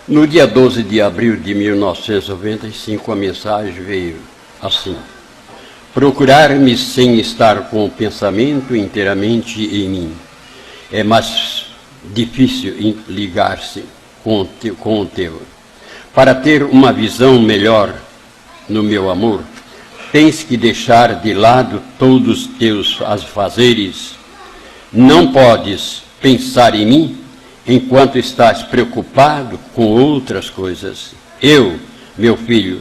No dia 12 de abril de 1995, a mensagem veio assim: procurar-me sem estar com o pensamento inteiramente em mim. É mais difícil ligar-se com o teu. Para ter uma visão melhor no meu amor, tens que deixar de lado todos os teus afazeres. Não podes pensar em mim enquanto estás preocupado com outras coisas. Eu, meu filho,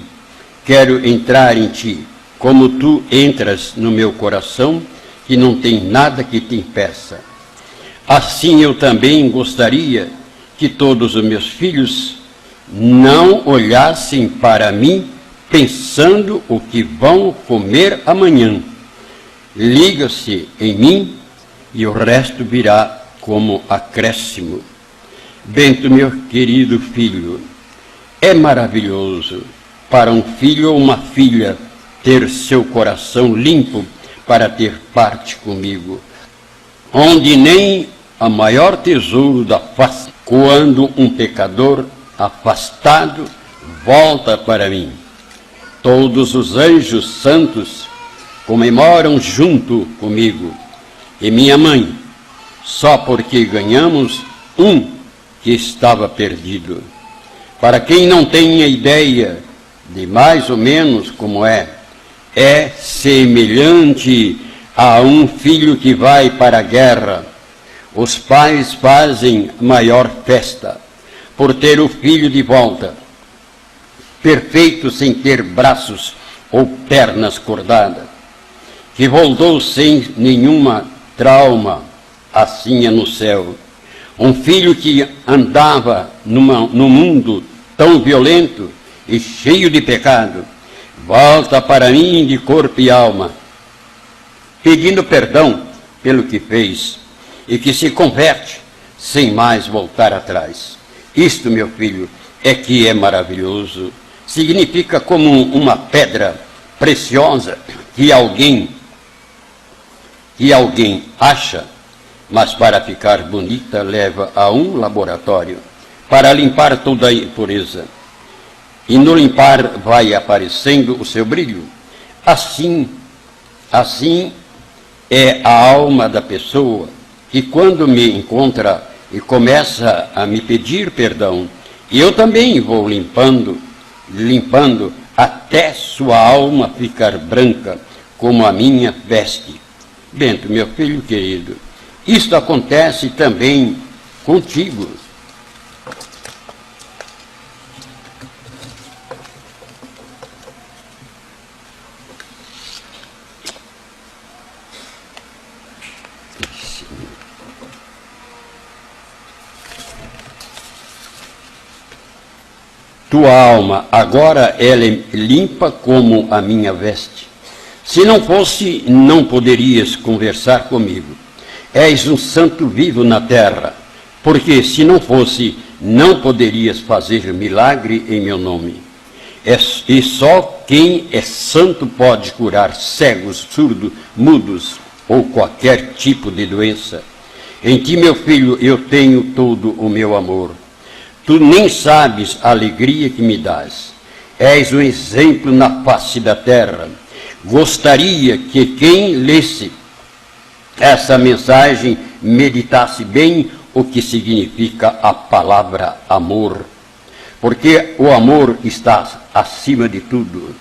quero entrar em ti, como tu entras no meu coração, que não tem nada que te impeça. Assim eu também gostaria que todos os meus filhos não olhassem para mim pensando o que vão comer amanhã. Liga-se em mim e o resto virá como acréscimo. Bento, meu querido filho, é maravilhoso para um filho ou uma filha ter seu coração limpo para ter parte comigo, onde nem a maior tesouro da face, quando um pecador afastado volta para mim. Todos os anjos santos comemoram junto comigo, e minha mãe, só porque ganhamos um que estava perdido. Para quem não tenha ideia de mais ou menos como é semelhante a um filho que vai para a guerra. Os pais fazem maior festa por ter o filho de volta, perfeito sem ter braços ou pernas cordadas, que voltou sem nenhuma trauma, assim é no céu. Um filho que andava no mundo tão violento e cheio de pecado, volta para mim de corpo e alma, pedindo perdão pelo que fez, e que se converte sem mais voltar atrás. Isto, meu filho, é que é maravilhoso. Significa como uma pedra preciosa que alguém acha, mas para ficar bonita leva a um laboratório para limpar toda a impureza. E no limpar vai aparecendo o seu brilho. Assim é a alma da pessoa, que quando me encontra e começa a me pedir perdão, eu também vou limpando até sua alma ficar branca como a minha veste. Bento, meu filho querido, isto acontece também contigo. Tua alma agora ela é limpa como a minha veste. Se não fosse, não poderias conversar comigo. És um santo vivo na terra, porque se não fosse, não poderias fazer milagre em meu nome. E só quem é santo pode curar cegos, surdos, mudos ou qualquer tipo de doença. Em ti, meu filho, eu tenho todo o meu amor. Tu nem sabes a alegria que me dás. És um exemplo na face da terra. Gostaria que quem lesse essa mensagem meditasse bem o que significa a palavra amor. Porque o amor está acima de tudo.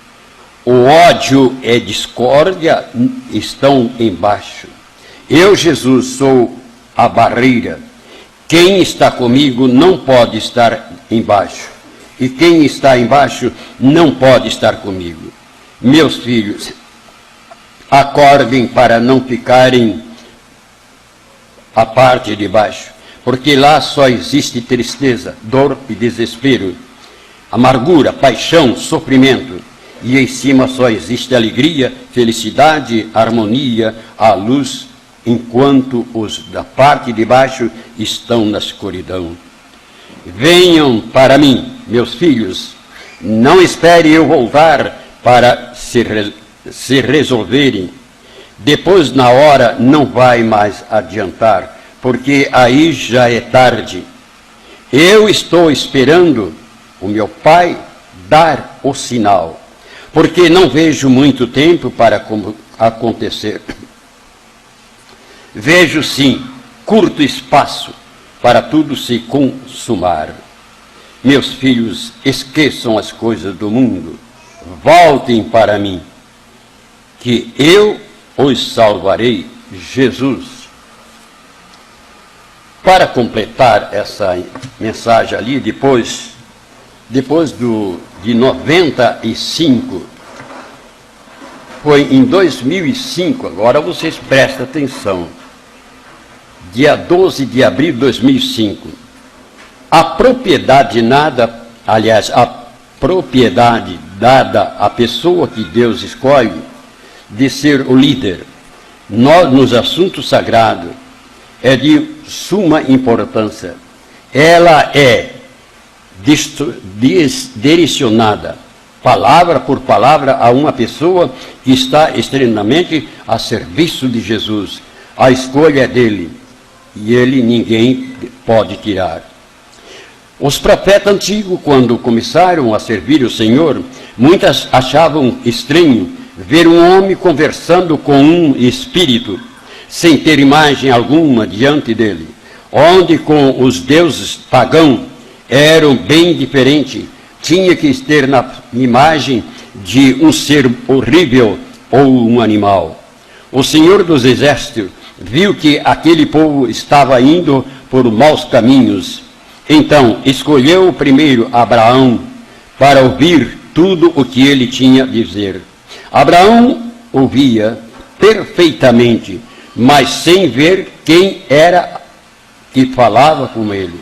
O ódio e discórdia estão embaixo. Eu, Jesus, sou a barreira. Quem está comigo não pode estar embaixo. E quem está embaixo não pode estar comigo. Meus filhos, acordem para não ficarem a parte de baixo, porque lá só existe tristeza, dor e desespero, amargura, paixão, sofrimento, e em cima só existe alegria, felicidade, harmonia, a luz, enquanto os da parte de baixo estão na escuridão. Venham para mim, meus filhos, não espere eu voltar para se resolverem. Depois, na hora, não vai mais adiantar, porque aí já é tarde. Eu estou esperando o meu Pai dar o sinal, porque não vejo muito tempo para acontecer. Vejo sim curto espaço para tudo se consumar. Meus filhos, esqueçam as coisas do mundo, voltem para mim, que eu os salvarei. Jesus. Para completar essa mensagem ali, depois de 95, foi em 2005, agora vocês prestem atenção, dia 12 de abril de 2005, a propriedade dada à pessoa que Deus escolhe de ser o líder nos assuntos sagrados é de suma importância. Ela é direcionada, palavra por palavra, a uma pessoa que está extremamente a serviço de Jesus. A escolha é dele, e ele ninguém pode tirar. Os profetas antigos, quando começaram a servir o Senhor, muitas achavam estranho ver um homem conversando com um espírito, sem ter imagem alguma diante dele, onde com os deuses pagãos eram bem diferentes, tinha que ter na imagem de um ser horrível ou um animal. O Senhor dos Exércitos viu que aquele povo estava indo por maus caminhos, então escolheu primeiro Abraão para ouvir tudo o que ele tinha a dizer. Abraão ouvia perfeitamente, mas sem ver quem era que falava com ele.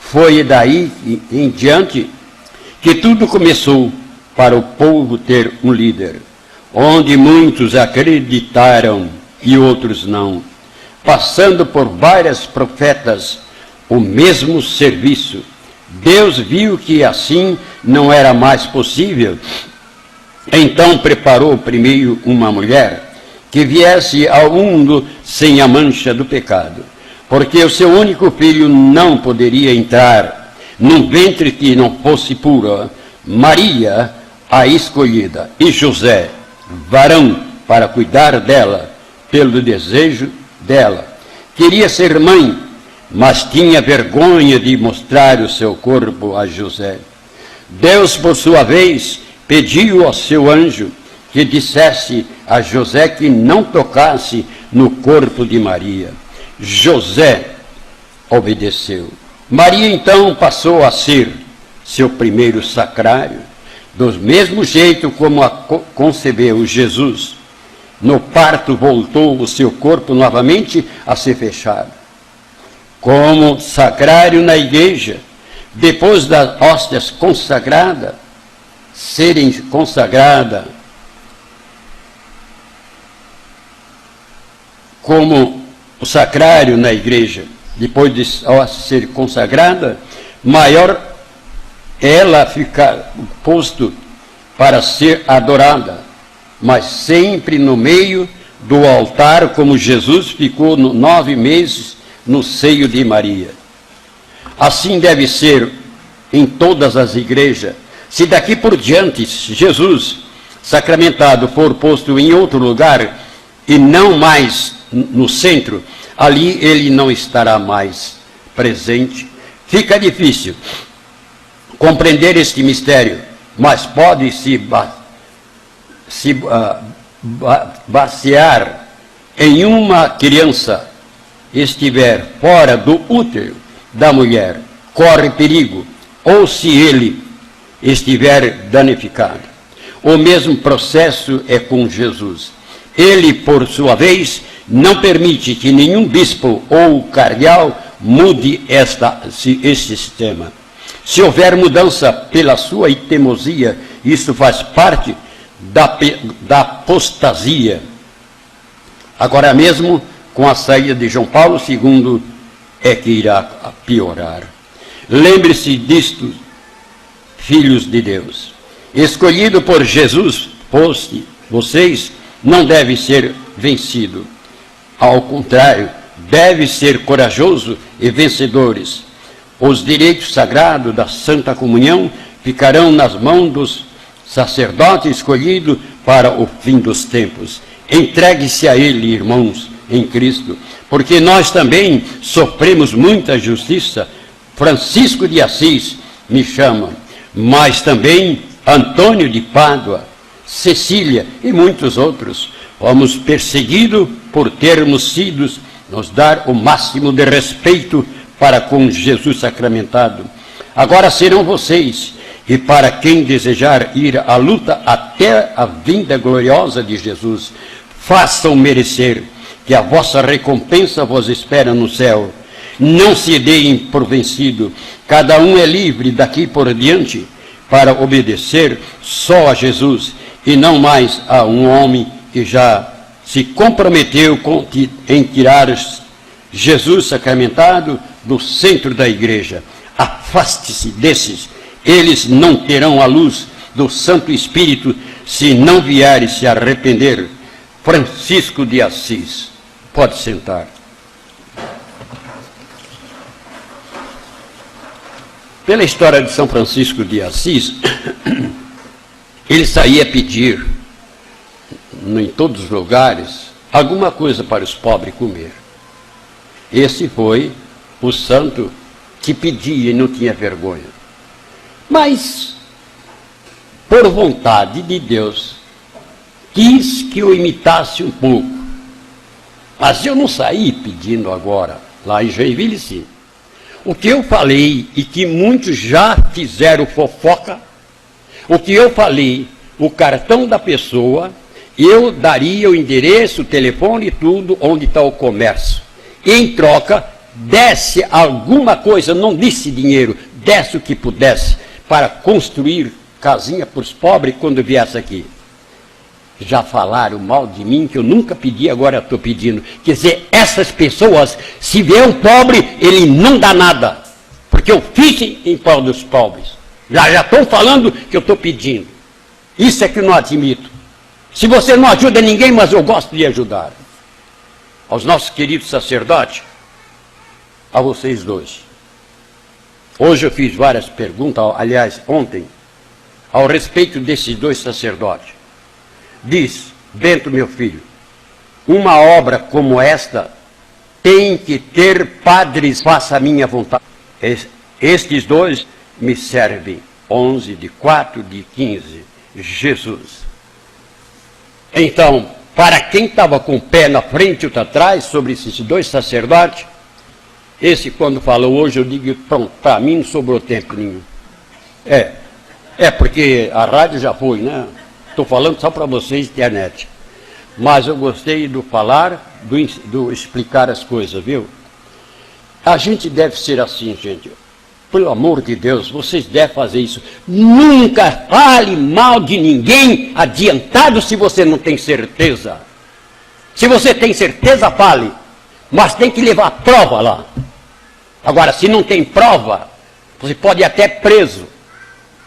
Foi daí em diante que tudo começou para o povo ter um líder, onde muitos acreditaram e outros não, passando por vários profetas o mesmo serviço. Deus viu que assim não era mais possível, então preparou primeiro uma mulher que viesse ao mundo sem a mancha do pecado, porque o seu único filho não poderia entrar num ventre que não fosse puro. Maria, a escolhida, e José, varão, para cuidar dela, pelo desejo dela. Queria ser mãe, mas tinha vergonha de mostrar o seu corpo a José. Deus, por sua vez, pediu ao seu anjo que dissesse a José que não tocasse no corpo de Maria. José obedeceu. Maria então passou a ser seu primeiro sacrário, do mesmo jeito como concebeu Jesus. No parto voltou o seu corpo novamente a ser fechado. Como sacrário na igreja, depois das hóstias consagradas, serem consagradas como o sacrário na igreja, depois de ser consagrada, maior ela fica posto para ser adorada, mas sempre no meio do altar, como Jesus ficou 9 meses no seio de Maria. Assim deve ser em todas as igrejas. Se daqui por diante Jesus sacramentado for posto em outro lugar e não mais no centro, ali ele não estará mais presente. Fica difícil compreender este mistério, mas pode-se basear em uma criança estiver fora do útero da mulher, corre perigo, ou se ele estiver danificado. O mesmo processo é com Jesus. Ele, por sua vez, não permite que nenhum bispo ou cardeal mude este sistema. Se houver mudança pela sua teimosia, isso faz parte da apostasia. Agora mesmo, com a saída de João Paulo II, é que irá piorar. Lembre-se disto, filhos de Deus. Escolhido por Jesus, vocês não devem ser vencidos. Ao contrário, devem ser corajosos e vencedores. Os direitos sagrados da Santa Comunhão ficarão nas mãos dos sacerdotes escolhidos para o fim dos tempos. Entregue-se a ele, irmãos, em Cristo, porque nós também sofremos muita justiça. Francisco de Assis me chama, mas também Antônio de Pádua, Cecília e muitos outros. Fomos perseguidos por termos sido nos dar o máximo de respeito para com Jesus sacramentado. Agora serão vocês, e para quem desejar ir à luta até a vinda gloriosa de Jesus, façam merecer, que a vossa recompensa vos espera no céu. Não se deem por vencido, cada um é livre daqui por diante para obedecer só a Jesus e não mais a um homem que já se comprometeu em tirar Jesus sacramentado do centro da igreja. Afaste-se desses, eles não terão a luz do Santo Espírito se não vierem se arrepender. Francisco de Assis. Pode sentar. Pela história de São Francisco de Assis, ele saía pedir, em todos os lugares, alguma coisa para os pobres comer. Esse foi o santo que pedia e não tinha vergonha. Mas, por vontade de Deus, quis que eu imitasse um pouco. Mas eu não saí pedindo agora, lá em Joinville, sim. O que eu falei, e que muitos já fizeram fofoca, o que eu falei, o cartão da pessoa, eu daria o endereço, o telefone e tudo, onde está o comércio. E, em troca, desse alguma coisa, não disse dinheiro, desse o que pudesse, para construir casinha para os pobres quando viesse aqui. Já falaram mal de mim, que eu nunca pedi, agora estou pedindo. Quer dizer, essas pessoas, se vier um pobre, ele não dá nada, porque eu fiz em prol dos pobres. Já estão falando que eu estou pedindo. Isso é que eu não admito. Se você não ajuda ninguém, mas eu gosto de ajudar. Aos nossos queridos sacerdotes, a vocês dois. Hoje eu fiz várias perguntas, aliás, ontem, ao respeito desses dois sacerdotes. Diz, Bento, meu filho, uma obra como esta tem que ter padres, faça a minha vontade. Estes dois me servem, 11 de 4 de 15, Jesus. Então, para quem estava com o pé na frente e outro atrás, sobre esses dois sacerdotes, esse quando falou hoje, eu digo, pronto, para mim não sobrou tempo nenhum. Porque a rádio já foi, né? Estou falando só para vocês, internet. Mas eu gostei do falar, do explicar as coisas, viu? A gente deve ser assim, gente. Pelo amor de Deus, vocês devem fazer isso. Nunca fale mal de ninguém adiantado se você não tem certeza. Se você tem certeza, fale. Mas tem que levar prova lá. Agora, se não tem prova, você pode ir até preso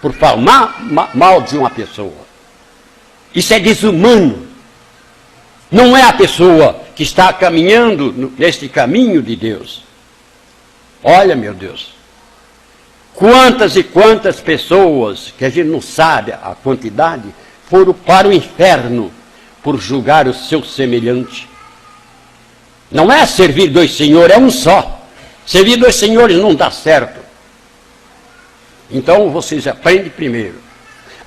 por falar mal de uma pessoa. Isso é desumano. Não é a pessoa que está caminhando neste caminho de Deus. Olha, meu Deus, quantas e quantas pessoas, que a gente não sabe a quantidade, foram para o inferno por julgar o seu semelhante. Não é servir dois senhores, é um só. Servir dois senhores não dá certo. Então vocês aprendem primeiro.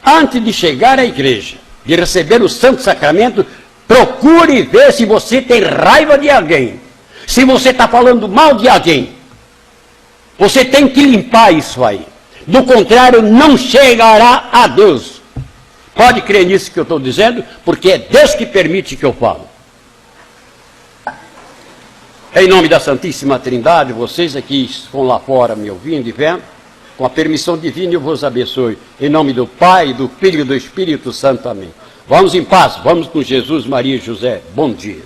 Antes de chegar à igreja, de receber o Santo Sacramento, procure ver se você tem raiva de alguém. Se você está falando mal de alguém, você tem que limpar isso aí. Do contrário, não chegará a Deus. Pode crer nisso que eu estou dizendo, porque é Deus que permite que eu falo. Em nome da Santíssima Trindade, vocês aqui estão lá fora me ouvindo e vendo, com a permissão divina eu vos abençoe. Em nome do Pai, do Filho e do Espírito Santo. Amém. Vamos em paz, vamos com Jesus, Maria e José. Bom dia.